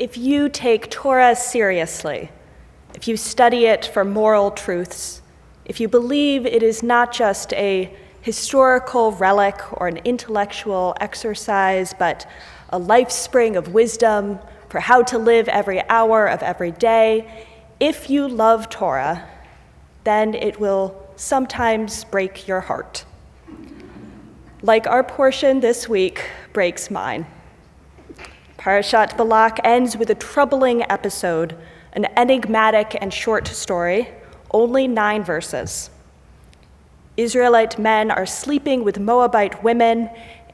if you take Torah seriously, if you study it for moral truths, if you believe it is not just a historical relic or an intellectual exercise, but a life spring of wisdom for how to live every hour of every day, if you love Torah, then it will sometimes break your heart. Like our portion this week breaks mine. Parashat Balak ends with a troubling episode, an enigmatic and short story, only 9 verses. Israelite men are sleeping with Moabite women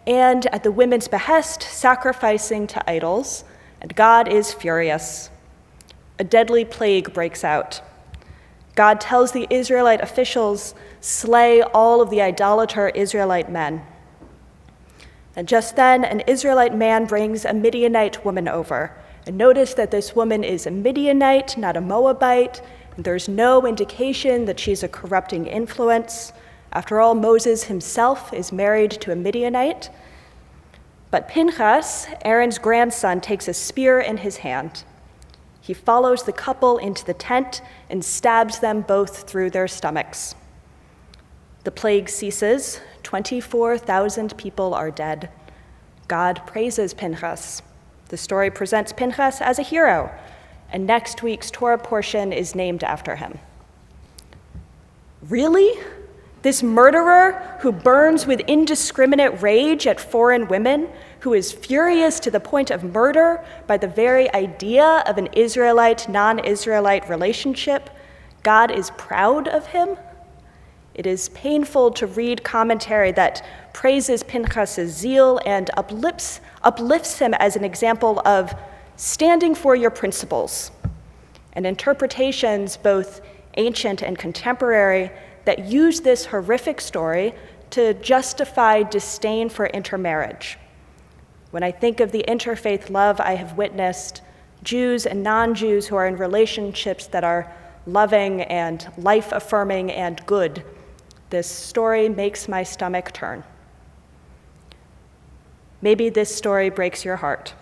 and, at the women's behest, sacrificing to idols, and God is furious. A deadly plague breaks out. God tells the Israelite officials, slay all of the idolater Israelite men. And just then, an Israelite man brings a Midianite woman over. And notice that this woman is a Midianite, not a Moabite, and there's no indication that she's a corrupting influence. After all, Moses himself is married to a Midianite. But Pinchas, Aaron's grandson, takes a spear in his hand. He follows the couple into the tent and stabs them both through their stomachs. The plague ceases. 24,000 people are dead. God praises Pinchas. The story presents Pinchas as a hero, and next week's Torah portion is named after him. Really? This murderer who burns with indiscriminate rage at foreign women, who is furious to the point of murder by the very idea of an Israelite, non-Israelite relationship, God is proud of him? It is painful to read commentary that praises Pinchas' zeal and uplifts him as an example of standing for your principles, and interpretations, both ancient and contemporary, that use this horrific story to justify disdain for intermarriage. When I think of the interfaith love I have witnessed, Jews and non-Jews who are in relationships that are loving and life-affirming and good, this story makes my stomach turn. Maybe this story breaks your heart,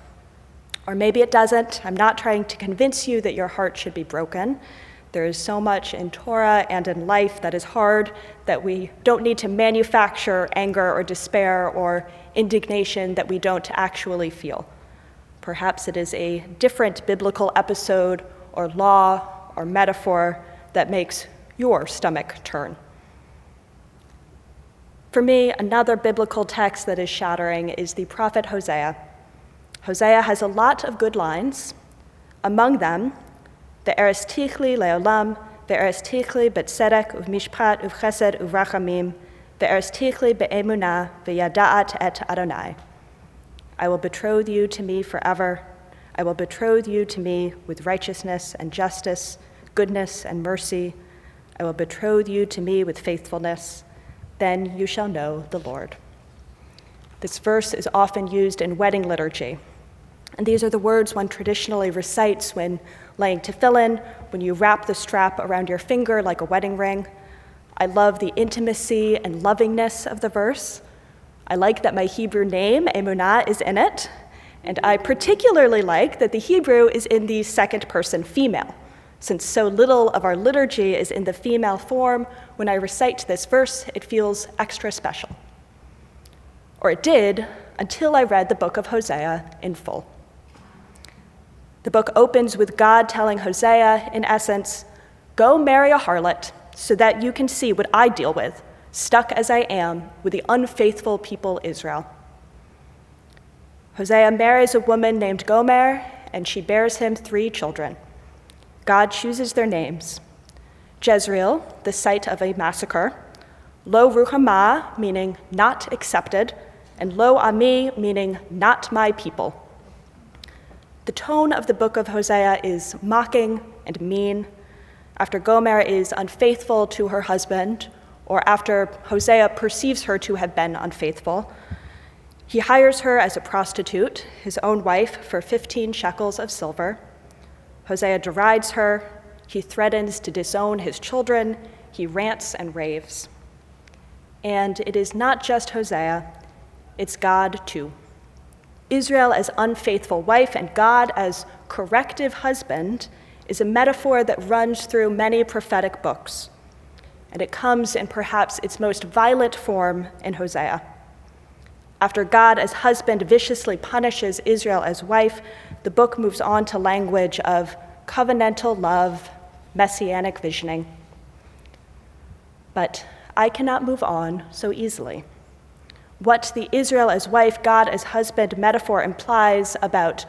or maybe it doesn't. I'm not trying to convince you that your heart should be broken. There is so much in Torah and in life that is hard that we don't need to manufacture anger or despair or indignation that we don't actually feel. Perhaps it is a different biblical episode or law or metaphor that makes your stomach turn. For me, another biblical text that is shattering is the prophet Hosea. Hosea has a lot of good lines. Among them, Ve'eres tichli le'olam, ve'eres tichli betzedek uvmishpat uvchesed uvrachamim, ve'eres tichli be'emunah ve'yada'at et Adonai. I will betroth you to me forever. I will betroth you to me with righteousness and justice, goodness and mercy. I will betroth you to me with faithfulness. Then you shall know the Lord. This verse is often used in wedding liturgy. And these are the words one traditionally recites when laying tefillin, when you wrap the strap around your finger like a wedding ring. I love the intimacy and lovingness of the verse. I like that my Hebrew name, Emunah, is in it. And I particularly like that the Hebrew is in the second person female. Since so little of our liturgy is in the female form, when I recite this verse, it feels extra special. Or it did, until I read the book of Hosea in full. The book opens with God telling Hosea, in essence, go marry a harlot so that you can see what I deal with, stuck as I am with the unfaithful people Israel. Hosea marries a woman named Gomer, and she bears him 3 children. God chooses their names: Jezreel, the site of a massacre; Lo Ruhamah, meaning not accepted; and Lo Ami, meaning not my people. The tone of the book of Hosea is mocking and mean. After Gomer is unfaithful to her husband, or after Hosea perceives her to have been unfaithful, he hires her as a prostitute, his own wife, for 15 shekels of silver. Hosea derides her, he threatens to disown his children, he rants and raves. And it is not just Hosea, it's God too. Israel as unfaithful wife and God as corrective husband is a metaphor that runs through many prophetic books, and it comes in perhaps its most violent form in Hosea. After God as husband viciously punishes Israel as wife, the book moves on to language of covenantal love, messianic visioning. But I cannot move on so easily. What the Israel as wife, God as husband metaphor implies about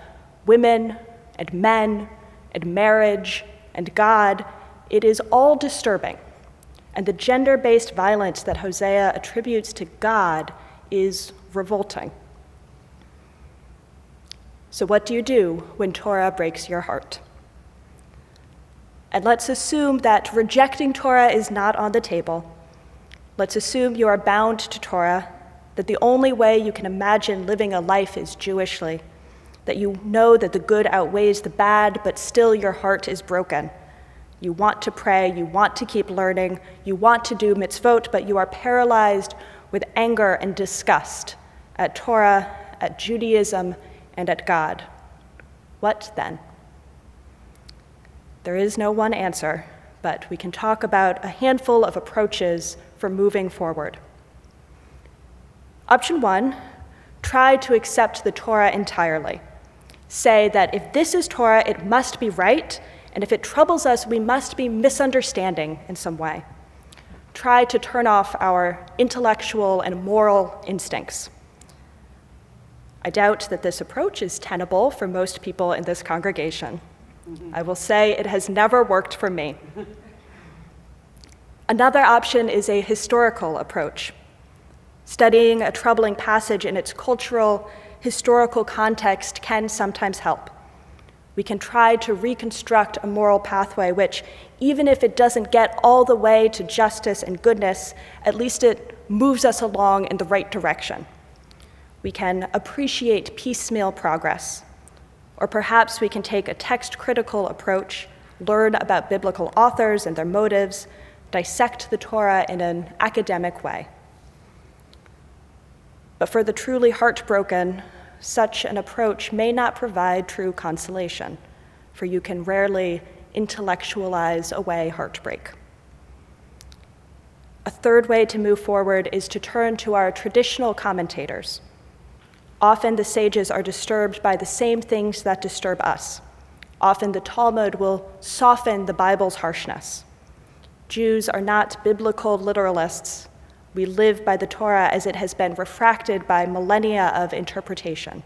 women and men and marriage and God, it is all disturbing. And the gender-based violence that Hosea attributes to God is revolting. So what do you do when Torah breaks your heart? And let's assume that rejecting Torah is not on the table. Let's assume you are bound to Torah, that the only way you can imagine living a life is Jewishly, that you know that the good outweighs the bad, but still your heart is broken. You want to pray, you want to keep learning, you want to do mitzvot, but you are paralyzed with anger and disgust at Torah, at Judaism, and at God. What then? There is no one answer, but we can talk about a handful of approaches for moving forward. Option 1, try to accept the Torah entirely. Say that if this is Torah, it must be right, and if it troubles us, we must be misunderstanding in some way. Try to turn off our intellectual and moral instincts. I doubt that this approach is tenable for most people in this congregation. I will say it has never worked for me. Another option is a historical approach. Studying a troubling passage in its cultural, historical context can sometimes help. We can try to reconstruct a moral pathway which, even if it doesn't get all the way to justice and goodness, at least it moves us along in the right direction. We can appreciate piecemeal progress. Or perhaps we can take a text-critical approach, learn about biblical authors and their motives, dissect the Torah in an academic way. But for the truly heartbroken, such an approach may not provide true consolation, for you can rarely intellectualize away heartbreak. A third way to move forward is to turn to our traditional commentators. Often the sages are disturbed by the same things that disturb us. Often the Talmud will soften the Bible's harshness. Jews are not biblical literalists. We live by the Torah as it has been refracted by millennia of interpretation.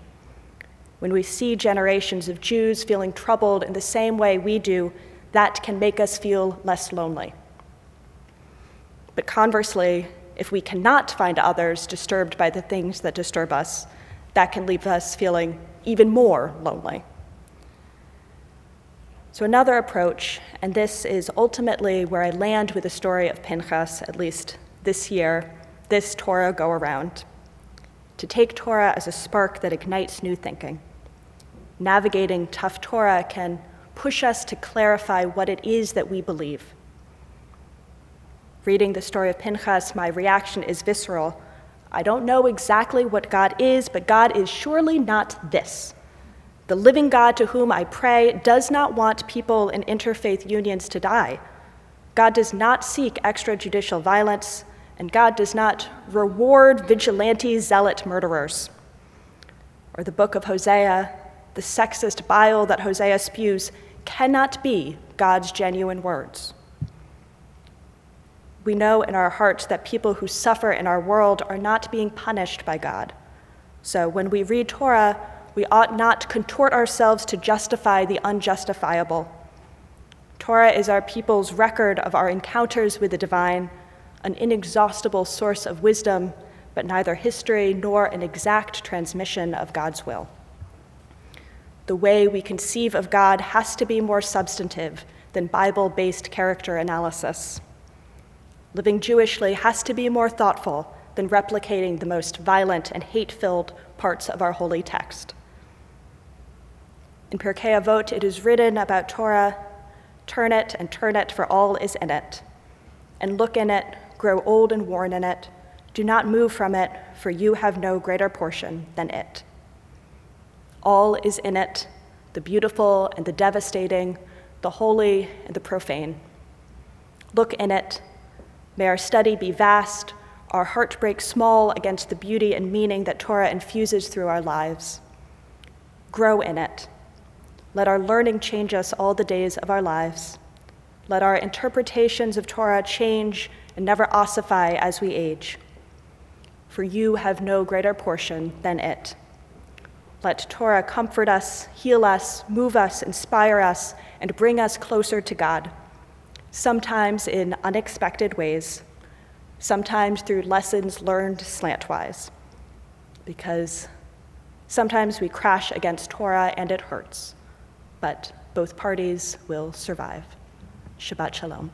When we see generations of Jews feeling troubled in the same way we do, that can make us feel less lonely. But conversely, if we cannot find others disturbed by the things that disturb us, that can leave us feeling even more lonely. So another approach, and this is ultimately where I land with the story of Pinchas, at least this year, this Torah go-around, to take Torah as a spark that ignites new thinking. Navigating tough Torah can push us to clarify what it is that we believe. Reading the story of Pinchas, my reaction is visceral. I don't know exactly what God is, but God is surely not this. The living God to whom I pray does not want people in interfaith unions to die. God does not seek extrajudicial violence, and God does not reward vigilante zealot murderers. Or the book of Hosea, the sexist bile that Hosea spews cannot be God's genuine words. We know in our hearts that people who suffer in our world are not being punished by God. So when we read Torah, we ought not contort ourselves to justify the unjustifiable. Torah is our people's record of our encounters with the divine, an inexhaustible source of wisdom, but neither history nor an exact transmission of God's will. The way we conceive of God has to be more substantive than Bible-based character analysis. Living Jewishly has to be more thoughtful than replicating the most violent and hate-filled parts of our holy text. In Pirkei Avot, it is written about Torah, turn it and turn it, for all is in it. And look in it, grow old and worn in it. Do not move from it, for you have no greater portion than it. All is in it, the beautiful and the devastating, the holy and the profane. Look in it. May our study be vast, our heart break small against the beauty and meaning that Torah infuses through our lives. Grow in it. Let our learning change us all the days of our lives. Let our interpretations of Torah change and never ossify as we age. For you have no greater portion than it. Let Torah comfort us, heal us, move us, inspire us, and bring us closer to God, sometimes in unexpected ways, sometimes through lessons learned slantwise, because sometimes we crash against Torah and it hurts, but both parties will survive. Shabbat Shalom.